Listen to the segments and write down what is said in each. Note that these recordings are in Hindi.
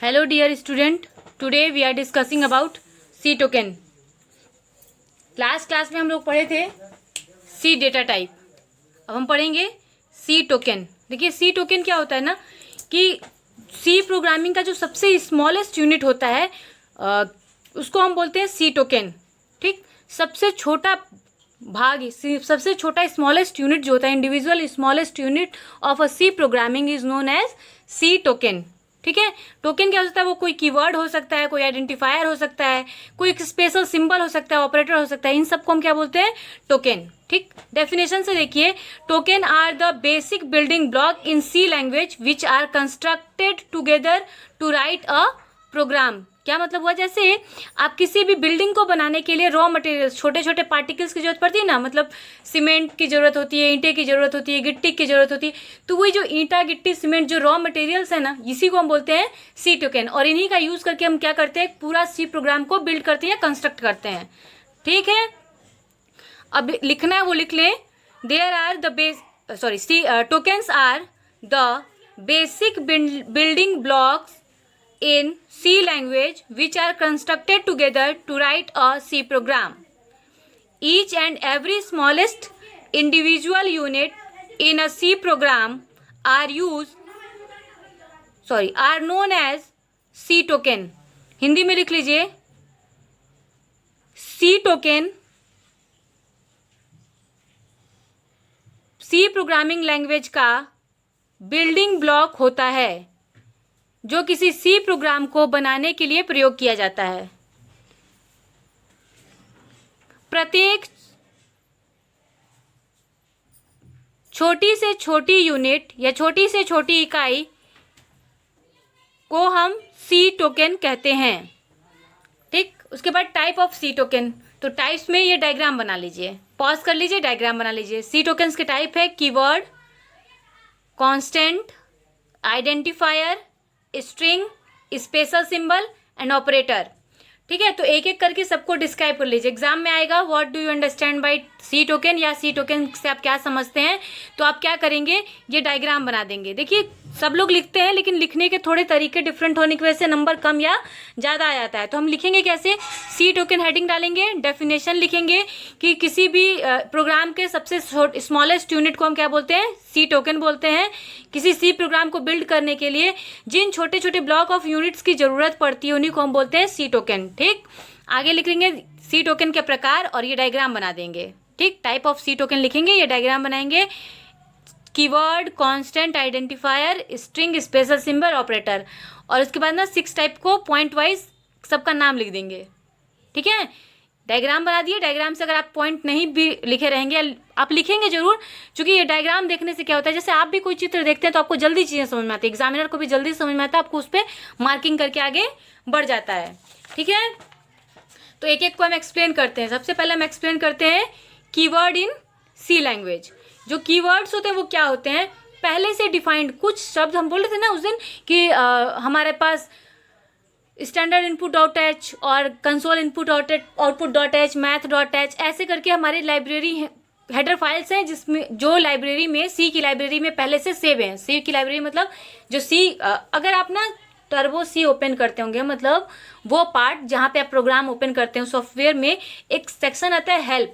Hello dear student, today we are discussing about C token. Class में हम लोग पढ़े थे C डेटा टाइप. अब हम पढ़ेंगे C टोकन. देखिए C टोकन क्या होता है ना कि C प्रोग्रामिंग का जो सबसे स्मॉलेस्ट यूनिट होता है उसको हम बोलते हैं C टोकन. ठीक, सबसे छोटा भाग, सबसे छोटा स्मॉलेस्ट यूनिट जो होता है, individual smallest unit of a C programming is known as C token. ठीक है, टोकन क्या हो सकता है? वो कोई कीवर्ड हो सकता है, कोई आइडेंटिफायर हो सकता है, कोई स्पेशल सिंबल हो सकता है, ऑपरेटर हो सकता है. इन सबको हम क्या बोलते हैं? टोकन. ठीक, डेफिनेशन से देखिए, token are the basic building block in C language which are constructed together to write a program. क्या मतलब हुआ? जैसे आप किसी भी बिल्डिंग को बनाने के लिए रॉ मटेरियल्स, छोटे छोटे पार्टिकल्स की जरूरत पड़ती है ना, मतलब सीमेंट की जरूरत होती है, ईंटे की जरूरत होती है, गिट्टी की जरूरत होती है. तो वही जो ईंटा, गिट्टी, सीमेंट जो रॉ मटेरियल्स है ना, इसी को हम बोलते हैं सी टोकन. और इन्हीं का यूज करके हम क्या करते हैं? पूरा सी प्रोग्राम को बिल्ड करते हैं, कंस्ट्रक्ट करते हैं. ठीक है, अब लिखना है वो लिख लें. There are the tokens are the basic building blocks in C language which are constructed together to write a C program. Each and every smallest individual unit in a C program are known as C token. Hindi में लिख लीजिए, C token C programming language का बिल्डिंग ब्लॉक होता है जो किसी सी प्रोग्राम को बनाने के लिए प्रयोग किया जाता है. प्रत्येक छोटी से छोटी यूनिट या छोटी से छोटी इकाई को हम सी टोकन कहते हैं. ठीक, उसके बाद टाइप ऑफ सी टोकन. तो टाइप्स में ये डायग्राम बना लीजिए, पॉज कर लीजिए, डायग्राम बना लीजिए. सी टोकन्स के टाइप है keyword, constant, identifier, string, special symbol and operator. ठीक है, तो एक एक करके सबको डिस्क्राइब कर लीजिए. एग्जाम में आएगा what do you understand by C token या सी टोकन से आप क्या समझते हैं. तो आप क्या करेंगे? ये डायग्राम बना देंगे. देखिए, सब लोग लिखते हैं लेकिन लिखने के थोड़े तरीके डिफरेंट होने की वजह से नंबर कम या ज़्यादा आ जाता है. तो हम लिखेंगे कैसे? सी टोकन हेडिंग डालेंगे, डेफिनेशन लिखेंगे कि किसी भी प्रोग्राम के सबसे स्मॉलेस्ट यूनिट को हम क्या बोलते हैं? सी टोकन बोलते हैं. किसी सी प्रोग्राम को बिल्ड करने के लिए जिन छोटे छोटे ब्लॉक ऑफ यूनिट्स की जरूरत पड़ती है उन्हीं को हम बोलते हैं सी टोकन. ठीक, आगे लिख लेंगे सी टोकन के प्रकार और ये डायग्राम बना देंगे. ठीक, टाइप ऑफ सी टोकन लिखेंगे, ये डायग्राम बनाएंगे. Keyword, constant, identifier, string, special symbol, operator. और उसके बाद ना 6 टाइप को पॉइंट वाइज सबका नाम लिख देंगे. ठीक है, डायग्राम बना दिए. डायग्राम से अगर आप पॉइंट नहीं भी लिखे रहेंगे, आप लिखेंगे जरूर, क्योंकि ये डायग्राम देखने से क्या होता है, जैसे आप भी कोई चित्र देखते हैं तो आपको जल्दी चीज़ें समझ में आती है, एग्जामिनर को भी जल्दी समझ में आता है, आपको उस पर मार्किंग करके आगे बढ़ जाता है. ठीक है, तो एक एक को हम एक्सप्लेन करते हैं. सबसे पहले हम एक्सप्लेन करते हैं कीवर्ड इन सी लैंग्वेज. जो कीवर्ड्स होते हैं वो क्या होते हैं? पहले से डिफाइंड कुछ शब्द. हम बोल रहे थे ना उस दिन कि हमारे पास स्टैंडर्ड इनपुट डॉट एच और console input output dot H, math dot H, ऐसे करके हमारी लाइब्रेरी हेडर फाइल्स हैं जिसमें जो लाइब्रेरी में सी की लाइब्रेरी में पहले से सेव हैं. सी की लाइब्रेरी मतलब जो सी, अगर आप ना टर्बो सी ओपन करते होंगे, मतलब वो पार्ट जहाँ पे आप प्रोग्राम ओपन करते हैं सॉफ्टवेयर में, एक सेक्शन आता है हेल्प.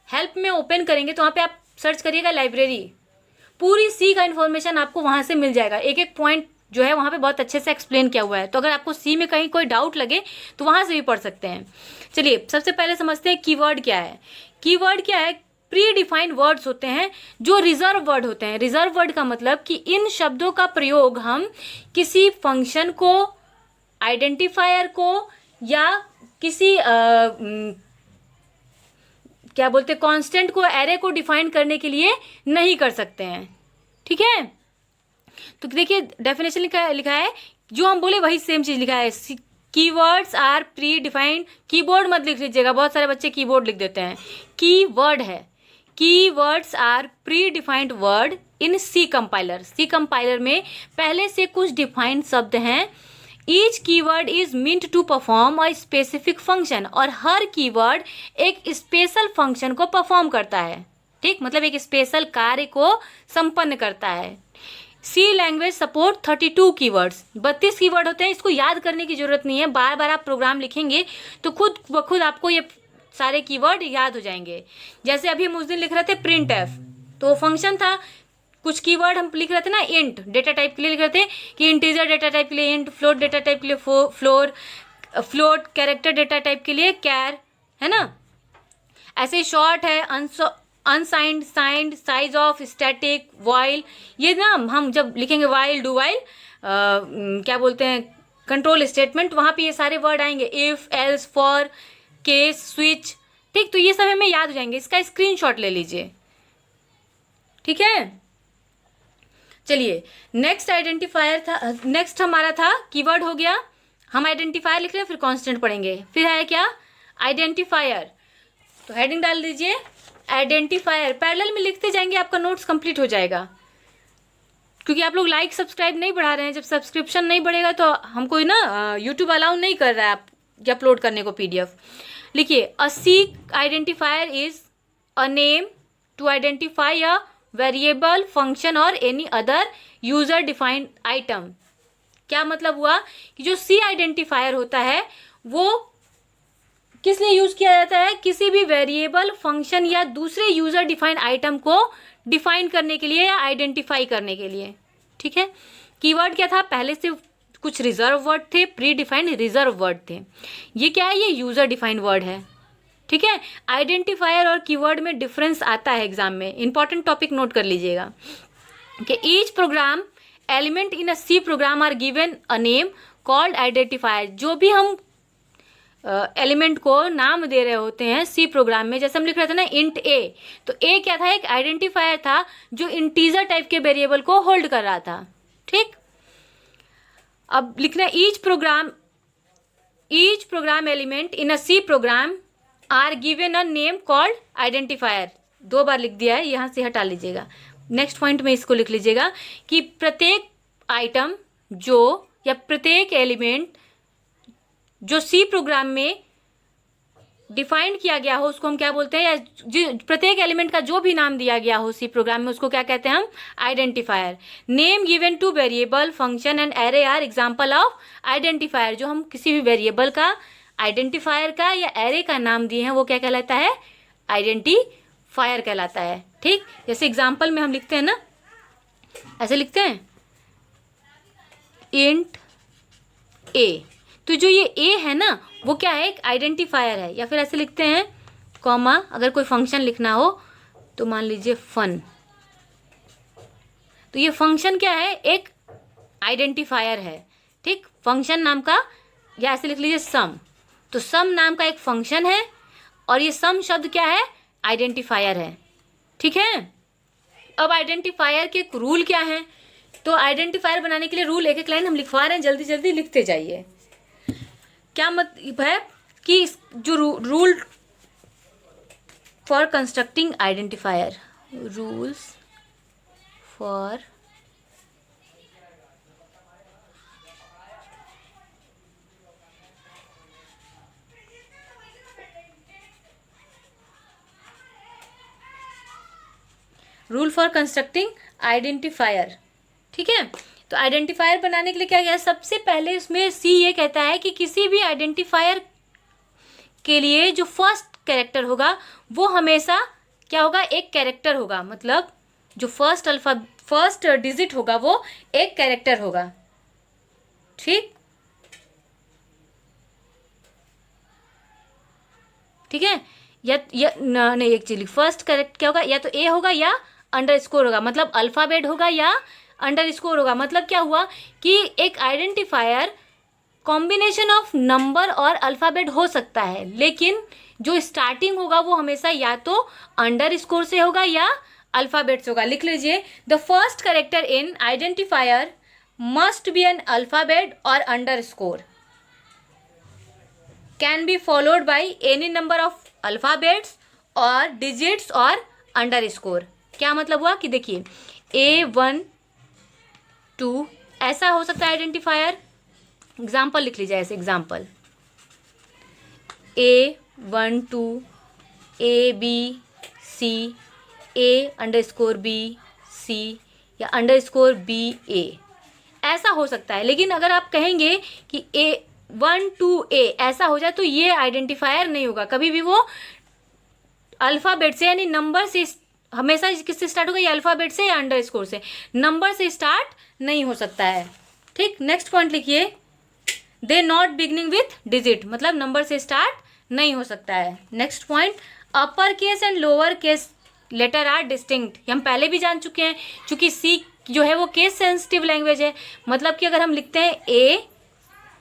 हेल्प में ओपन करेंगे तो वहाँ पे आप सर्च करिएगा लाइब्रेरी, पूरी सी का इन्फॉर्मेशन आपको वहाँ से मिल जाएगा. एक एक पॉइंट जो है वहाँ पे बहुत अच्छे से एक्सप्लेन किया हुआ है. तो अगर आपको सी में कहीं कोई डाउट लगे तो वहाँ से भी पढ़ सकते हैं. चलिए, सबसे पहले समझते हैं कीवर्ड क्या है. कीवर्ड क्या है? प्री डिफाइंड वर्ड्स होते हैं जो रिजर्व वर्ड होते हैं. रिजर्व वर्ड का मतलब कि इन शब्दों का प्रयोग हम किसी फंक्शन को, आइडेंटिफायर को या किसी क्या बोलते हैं, कांस्टेंट को, एरे को डिफाइन करने के लिए नहीं कर सकते हैं. ठीक है, तो देखिए डेफिनेशन लिखा है, जो हम बोले वही सेम चीज लिखा है. Keywords are predefined. Keyboard मत लिख लीजिएगा, बहुत सारे बच्चे कीबोर्ड लिख देते हैं. कीवर्ड है. Keywords are predefined word in C compiler. C compiler में पहले से कुछ डिफाइंड शब्द हैं. Each keyword is meant to perform a specific function. और हर कीवर्ड एक स्पेशल फंक्शन को परफॉर्म करता है. ठीक, मतलब एक स्पेशल कार्य को संपन्न करता है. सी लैंग्वेज सपोर्ट 32 कीवर्ड्स, 32 कीवर्ड होते हैं। इसको याद करने की जरूरत नहीं है, बार बार आप प्रोग्राम लिखेंगे तो खुद ब खुद आपको ये सारे कीवर्ड याद हो जाएंगे। जैसे अभी हम उस दिन लिख रहे थे प्रिंट एफ, तो फंक्शन था, कुछ कीवर्ड हम लिख रहे थे ना, इंट डेटा टाइप के लिए लिख रहे थे कि इंटीजर डेटा टाइप के लिए इंट, फ्लोट डेटा टाइप के लिए फ्लोट, कैरेक्टर डेटा टाइप के लिए कैर, है ना। ऐसे शॉर्ट है unsigned, signed, size of, static, while, ये ना हम जब लिखेंगे वाइल, डू वाइल, क्या बोलते हैं, कंट्रोल स्टेटमेंट, वहाँ पे ये सारे वर्ड आएंगे, if, else, for, case, switch, ठीक। तो ये सब हमें याद हो जाएंगे, इसका स्क्रीनशॉट ले लीजिए, ठीक है। चलिए नेक्स्ट आइडेंटिफायर था, नेक्स्ट हमारा था कीवर्ड हो गया, हम आइडेंटिफायर लिख रहे हैं, फिर कांस्टेंट पढ़ेंगे, फिर है क्या आइडेंटिफायर। तो हेडिंग डाल दीजिए आइडेंटिफायर, पैरेलल में लिखते जाएंगे, आपका नोट्स कंप्लीट हो जाएगा। क्योंकि आप लोग लाइक सब्सक्राइब नहीं बढ़ा रहे हैं, जब सब्सक्रिप्शन नहीं बढ़ेगा तो हमको ना यूट्यूब अलाउ नहीं कर रहा है आप अपलोड करने को पीडीएफ। लिखिए a C identifier is a name to identify a variable, function और any other user defined item. क्या मतलब हुआ कि जो सी आइडेंटिफायर होता है वो किस लिए यूज किया जाता है, किसी भी वेरिएबल, फंक्शन या दूसरे यूजर डिफाइंड आइटम को डिफाइन करने के लिए या आइडेंटिफाई करने के लिए, ठीक है। कीवर्ड क्या था, पहले से कुछ रिजर्व वर्ड थे, प्री डिफाइंड रिजर्व वर्ड थे, ये क्या है, ये यूजर डिफाइंड वर्ड है, ठीक है। आइडेंटिफायर और कीवर्ड में डिफरेंस आता है एग्जाम में, इंपॉर्टेंट टॉपिक नोट कर लीजिएगा कि each program element in a C program are given a name called identifier. जो भी हम एलिमेंट को नाम दे रहे होते हैं सी प्रोग्राम में, जैसे हम लिख रहे थे ना इंट ए, तो ए क्या था, एक आइडेंटिफायर था जो इंटीजर टाइप के वेरिएबल को होल्ड कर रहा था, ठीक। अब लिखना each program element in a C program are given a name called identifier. 2 बार लिख दिया है, यहां से हटा लीजिएगा, नेक्स्ट पॉइंट में इसको लिख लीजिएगा कि प्रत्येक आइटम जो या प्रत्येक एलिमेंट जो सी प्रोग्राम में डिफाइंड किया गया हो उसको हम क्या बोलते हैं, या प्रत्येक एलिमेंट का जो भी नाम दिया गया हो सी प्रोग्राम में उसको क्या कहते हैं हम, identifier. Name given to variable, function and array are example of identifier. जो हम किसी भी वेरिएबल का, आइडेंटिफायर का या एरे का नाम दिए हैं वो क्या कहलाता है, आइडेंटिफायर कहलाता है, ठीक। जैसे एग्जाम्पल में हम लिखते हैं ना, ऐसे लिखते हैं इंट ए, तो जो ये ए है ना वो क्या है, एक आइडेंटिफायर है। या फिर ऐसे लिखते हैं कॉमा, अगर कोई फंक्शन लिखना हो तो मान लीजिए फन, तो ये फंक्शन क्या है, एक आइडेंटिफायर है, ठीक। फंक्शन नाम का, या ऐसे लिख लीजिए सम, तो सम नाम का एक फंक्शन है और ये सम शब्द क्या है, आइडेंटिफायर है, ठीक है। अब आइडेंटिफायर के रूल क्या है, तो आइडेंटिफायर बनाने के लिए रूल एक एक लाइन हम लिखवा रहे हैं, जल्दी जल्दी लिखते जाइए। क्या मतलब है कि जो rule for constructing identifier, rules for constructing identifier, ठीक है। तो आइडेंटिफायर बनाने के लिए क्या किया, सबसे पहले उसमें सी ये कहता है कि किसी भी आइडेंटिफायर के लिए जो फर्स्ट कैरेक्टर होगा वो हमेशा क्या होगा, एक कैरेक्टर होगा, मतलब जो फर्स्ट डिजिट होगा वो एक कैरेक्टर होगा, ठीक, ठीक है। या नहीं, एक चीज फर्स्ट कैरेक्टर क्या होगा, या तो ए होगा या अंडरस्कोर होगा, मतलब अल्फाबेट होगा या अंडरस्कोर होगा। मतलब क्या हुआ कि एक आइडेंटिफायर कॉम्बिनेशन ऑफ नंबर और अल्फाबेट हो सकता है, लेकिन जो स्टार्टिंग होगा वो हमेशा या तो अंडरस्कोर से होगा या अल्फाबेट से होगा। लिख लीजिए the first character in identifier must be an alphabet और underscore, can be followed by any number of alphabets और डिजिट्स और अंडरस्कोर। क्या मतलब हुआ कि देखिए A1 2 ऐसा हो सकता है आइडेंटिफायर, एग्जाम्पल लिख लीजिए ऐसे, example A1 2 A B C A_B C या अंडरस्कोर BA, ऐसा हो सकता है। लेकिन अगर आप कहेंगे कि A1 to A ऐसा हो जाए तो ये आइडेंटिफायर नहीं होगा कभी भी। वो अल्फ़ाबेट से यानी नंबर से हमेशा किससे स्टार्ट होगा, ये अल्फ़ाबेट से या अंडरस्कोर से, नंबर से स्टार्ट नहीं हो सकता है। ठीक, नेक्स्ट पॉइंट लिखिए, they not beginning with digit, मतलब नंबर से स्टार्ट नहीं हो सकता है। Next point, upper case and lower case letter are distinct, हम पहले भी जान चुके हैं, क्योंकि सी जो है वो केस सेंसिटिव लैंग्वेज है। मतलब कि अगर हम लिखते हैं A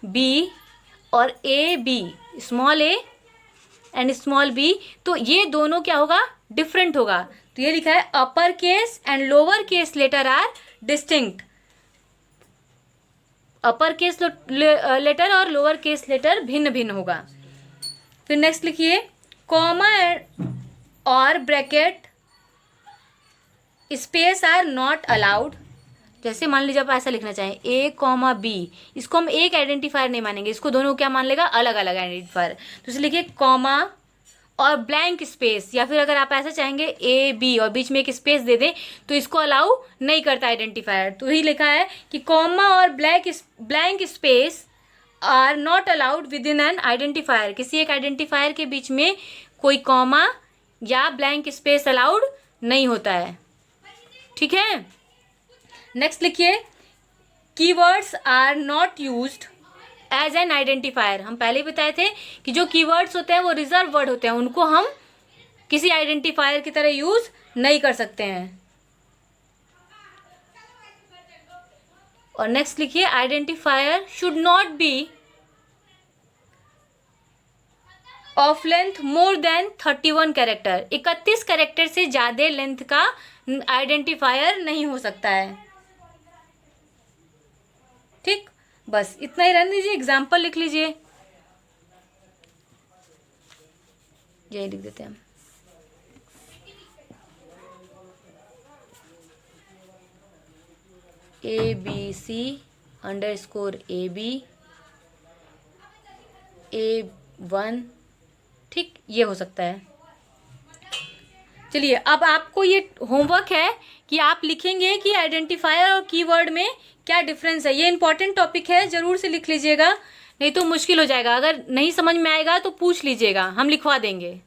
B और AB, small a and small b, तो ये दोनों क्या होगा, डिफरेंट होगा। तो ये लिखा है upper case and lower case letter are distinct, upper case letter और लोअर केस लेटर भिन्न भिन्न होगा। फिर नेक्स्ट लिखिए, कॉमा और bracket space are not allowed. जैसे मान लीजिए आप ऐसा लिखना चाहें A, B, इसको हम एक आइडेंटिफायर नहीं मानेंगे, इसको दोनों क्या मान लेगा, अलग अलग आइडेंटिफायर। तो इसे लिखिए कॉमा और ब्लैंक स्पेस, या फिर अगर आप ऐसा चाहेंगे A, B और बीच में एक स्पेस दे दें तो इसको अलाउ नहीं करता आइडेंटिफायर। तो ही लिखा है कि कॉमा और blank space are not allowed within an identifier, किसी एक आइडेंटिफायर के बीच में कोई कॉमा या ब्लैंक स्पेस अलाउड नहीं होता है। ठीक है, नेक्स्ट लिखिए, keywords are not used as an identifier. हम पहले ही बताए थे कि जो कीवर्ड्स होते हैं वो रिजर्व वर्ड होते हैं, उनको हम किसी आइडेंटिफायर की तरह यूज नहीं कर सकते हैं। और नेक्स्ट लिखिए, identifier should not be of length more than 31 character, 31 character से ज्यादा लेंथ का आइडेंटिफायर नहीं हो सकता है। ठीक, बस इतना ही रहने दीजिए, एग्जाम्पल लिख लीजिए, यही लिख देते हैं हम। ABC अंडरस्कोर AB A1, ठीक, ये हो सकता है। चलिए, अब आपको ये होमवर्क है कि आप लिखेंगे कि आइडेंटिफायर और कीवर्ड में क्या डिफरेंस है। ये इंपॉर्टेंट टॉपिक है, जरूर से लिख लीजिएगा, नहीं तो मुश्किल हो जाएगा। अगर नहीं समझ में आएगा तो पूछ लीजिएगा, हम लिखवा देंगे।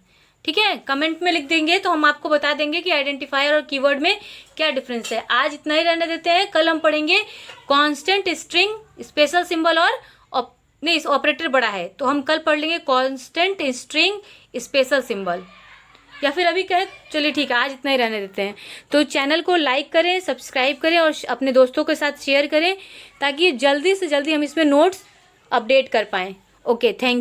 ठीक है, कमेंट में लिख देंगे तो हम आपको बता देंगे कि आइडेंटिफायर और कीवर्ड में क्या डिफरेंस है। आज इतना ही रहने देते हैं, कल हम पढ़ेंगे कांस्टेंट, स्ट्रिंग, स्पेशल सिंबल और नहीं, ऑपरेटर बड़ा है तो हम कल पढ़ लेंगे कांस्टेंट, स्ट्रिंग, स्पेशल सिंबल, या फिर अभी कहे। चलिए ठीक है, आज इतना ही रहने देते हैं। तो चैनल को लाइक करें, सब्सक्राइब करें और अपने दोस्तों के साथ शेयर करें, ताकि जल्दी से जल्दी हम इसमें नोट्स अपडेट कर पाएँ। Okay, thank you.